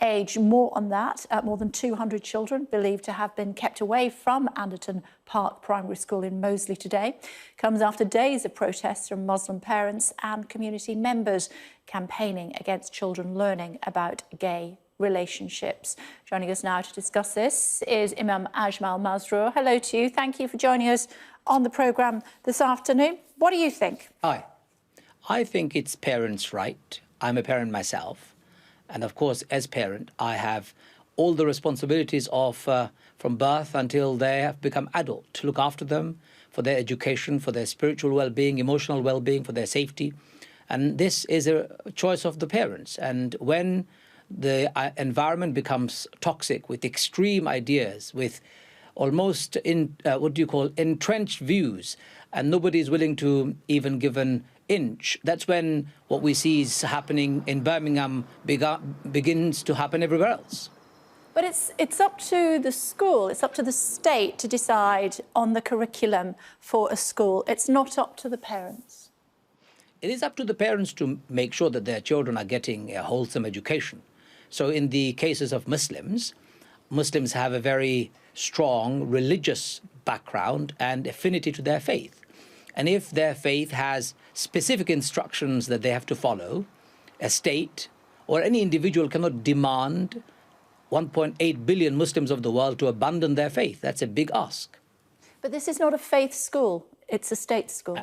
age. More on that. More than 200 children believed to have been kept away from Anderton Park Primary School in Moseley today. Comes after days of protests from Muslim parents and community members campaigning against children learning about gay relationships. Joining us now to discuss this is Imam Ajmal Masroor. Hello to you. Thank you for joining us on the programme this afternoon. What do you think? Hi. I think it's parents' right. I'm a parent myself. And of course, as parent, I have all the responsibilities of from birth until they have become adult, to look after them, for their education, for their spiritual well-being, emotional well-being, for their safety. And this is a choice of the parents. And when the environment becomes toxic with extreme ideas, with almost entrenched views, and nobody is willing to even give an inch, that's when what we see is happening in Birmingham begins to happen everywhere else. But it's up to the school, it's up to the state to decide on the curriculum for a school. It's not up to the parents. It is up to the parents to make sure that their children are getting a wholesome education. So in the cases of Muslims have a very strong religious background and affinity to their faith. And if their faith has specific instructions that they have to follow, a state or any individual cannot demand 1.8 billion Muslims of the world to abandon their faith. That's a big ask. But this is not a faith school, it's a state school.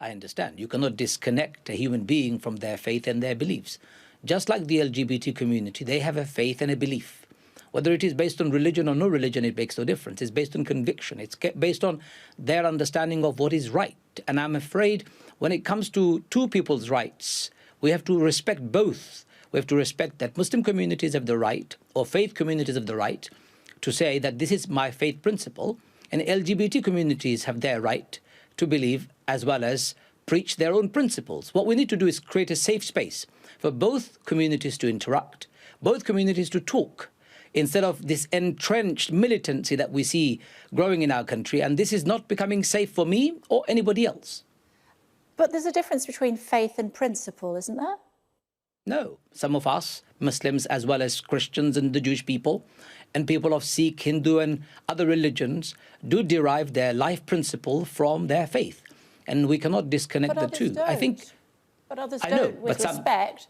I understand. You cannot disconnect a human being from their faith and their beliefs. Just like the LGBT community, they have a faith and a belief. Whether it is based on religion or no religion, it makes no difference. It's based on conviction. It's based on their understanding of what is right. And I'm afraid when it comes to two people's rights, we have to respect both. We have to respect that Muslim communities have the right, or faith communities have the right, to say that this is my faith principle, and LGBT communities have their right to believe as well as preach their own principles. What we need to do is create a safe space for both communities to interact, both communities to talk, instead of this entrenched militancy that we see growing in our country. And this is not becoming safe for me or anybody else. But there's a difference between faith and principle, isn't there? No. Some of us, Muslims as well as Christians and the Jewish people, and people of Sikh, Hindu and other religions, do derive their life principle from their faith. And we cannot disconnect the two. Don't. I think. But others don't, with respect.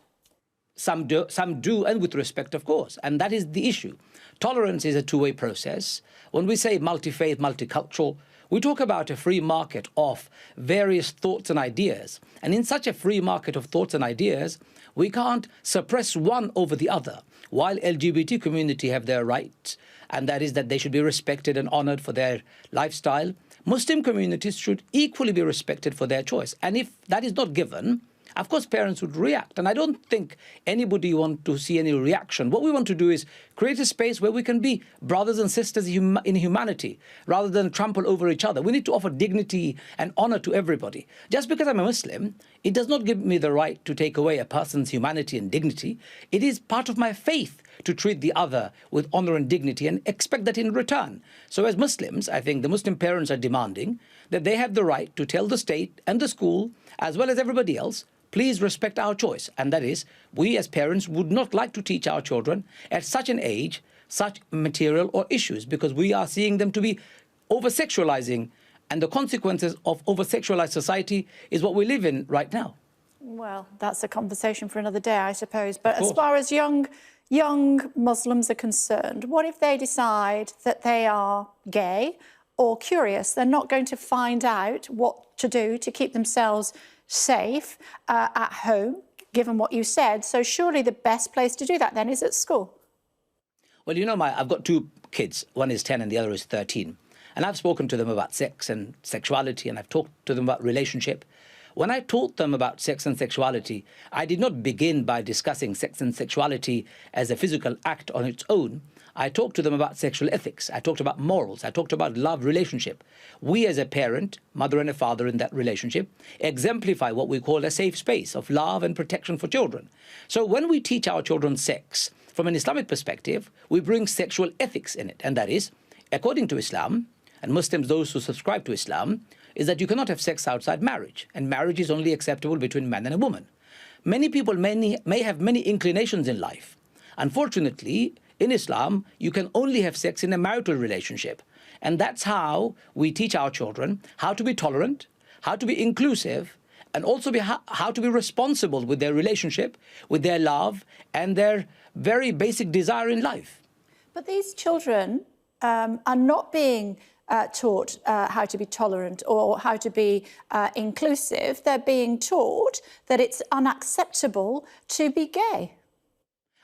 Some do, and with respect, of course. And that is the issue. Tolerance is a two-way process. When we say multi-faith, multicultural, we talk about a free market of various thoughts and ideas. And in such a free market of thoughts and ideas, we can't suppress one over the other. While LGBT community have their rights, and that is that they should be respected and honored for their lifestyle, Muslim communities should equally be respected for their choice. And if that is not given, of course, parents would react. And I don't think anybody wants to see any reaction. What we want to do is create a space where we can be brothers and sisters in humanity, rather than trample over each other. We need to offer dignity and honor to everybody. Just because I'm a Muslim, it does not give me the right to take away a person's humanity and dignity. It is part of my faith to treat the other with honor and dignity and expect that in return. So as Muslims, I think the Muslim parents are demanding that they have the right to tell the state and the school, as well as everybody else, please respect our choice. And that is, we as parents would not like to teach our children at such an age, such material or issues, because we are seeing them to be over-sexualizing. And the consequences of over-sexualized society is what we live in right now. Well, that's a conversation for another day, I suppose. But as far as young Muslims are concerned, what if they decide that they are gay or curious? They're not going to find out what to do to keep themselves safe at home, given what you said. So surely the best place to do that then is at school. Well, you know, I've got two kids. One is 10 and the other is 13. And I've spoken to them about sex and sexuality, and I've talked to them about relationship. When I taught them about sex and sexuality, I did not begin by discussing sex and sexuality as a physical act on its own. I talked to them about sexual ethics. I talked about morals. I talked about love relationship. We as a parent, mother and a father in that relationship, exemplify what we call a safe space of love and protection for children. So when we teach our children sex, from an Islamic perspective, we bring sexual ethics in it. And that is, according to Islam, and Muslims, those who subscribe to Islam, is that you cannot have sex outside marriage. And marriage is only acceptable between man and a woman. Many people may have many inclinations in life. Unfortunately, in Islam, you can only have sex in a marital relationship. And that's how we teach our children how to be tolerant, how to be inclusive, and also how to be responsible with their relationship, with their love, and their very basic desire in life. But these children are not being taught how to be tolerant or how to be inclusive. They're being taught that it's unacceptable to be gay.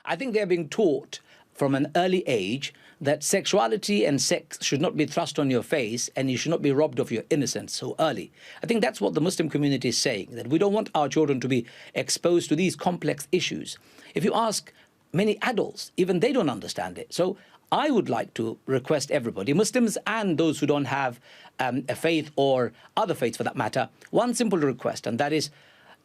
I think they're being taught from an early age that sexuality and sex should not be thrust on your face and you should not be robbed of your innocence so early. I think that's what the Muslim community is saying, that we don't want our children to be exposed to these complex issues. If you ask many adults, even they don't understand it. So I would like to request everybody, Muslims and those who don't have a faith or other faiths for that matter, one simple request, and that is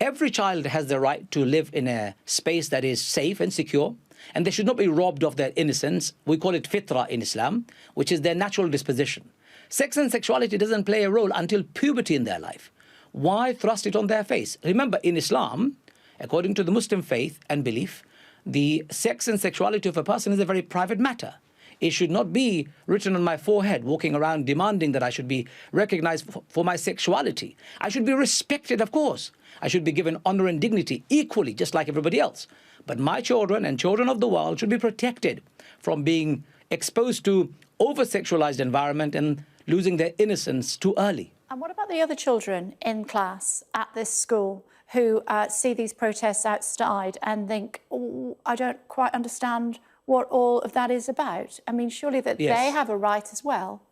every child has the right to live in a space that is safe and secure, and they should not be robbed of their innocence. We call it fitra in Islam, which is their natural disposition. Sex and sexuality doesn't play a role until puberty in their life. Why thrust it on their face? Remember, in Islam, according to the Muslim faith and belief, the sex and sexuality of a person is a very private matter. It should not be written on my forehead, walking around demanding that I should be recognized for my sexuality. I should be respected, of course. I should be given honor and dignity equally, just like everybody else. But my children and children of the world should be protected from being exposed to over-sexualized environment and losing their innocence too early. And what about the other children in class at this school who see these protests outside and think, oh, I don't quite understand what all of that is about? I mean, surely that Yes. they have a right as well.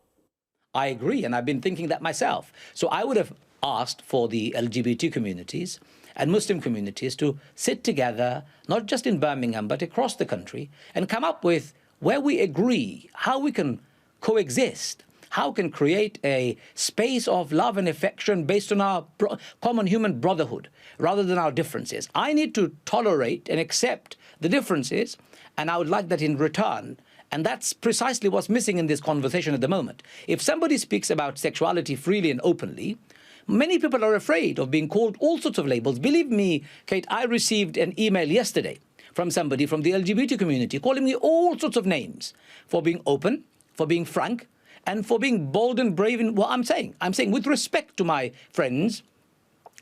I agree, and I've been thinking that myself. So I would have asked for the LGBT communities and Muslim communities to sit together, not just in Birmingham, but across the country, and come up with where we agree, how we can coexist, how we can create a space of love and affection based on our common human brotherhood, rather than our differences. I need to tolerate and accept the differences, and I would like that in return. And that's precisely what's missing in this conversation at the moment. If somebody speaks about sexuality freely and openly, many people are afraid of being called all sorts of labels. Believe me, Kate, I received an email yesterday from somebody from the LGBT community calling me all sorts of names for being open, for being frank, and for being bold and brave in what I'm saying. I'm saying with respect to my friends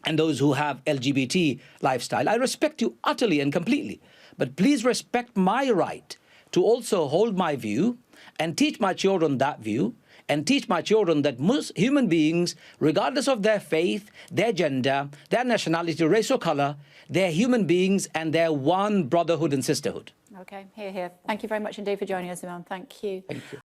and those who have LGBT lifestyle, I respect you utterly and completely. But please respect my right to also hold my view and teach my children that view, and teach my children that most human beings, regardless of their faith, their gender, their nationality, race or color, they're human beings and they're one brotherhood and sisterhood. OK, hear, hear. Thank you very much indeed for joining us, Imam. Thank you. Thank you.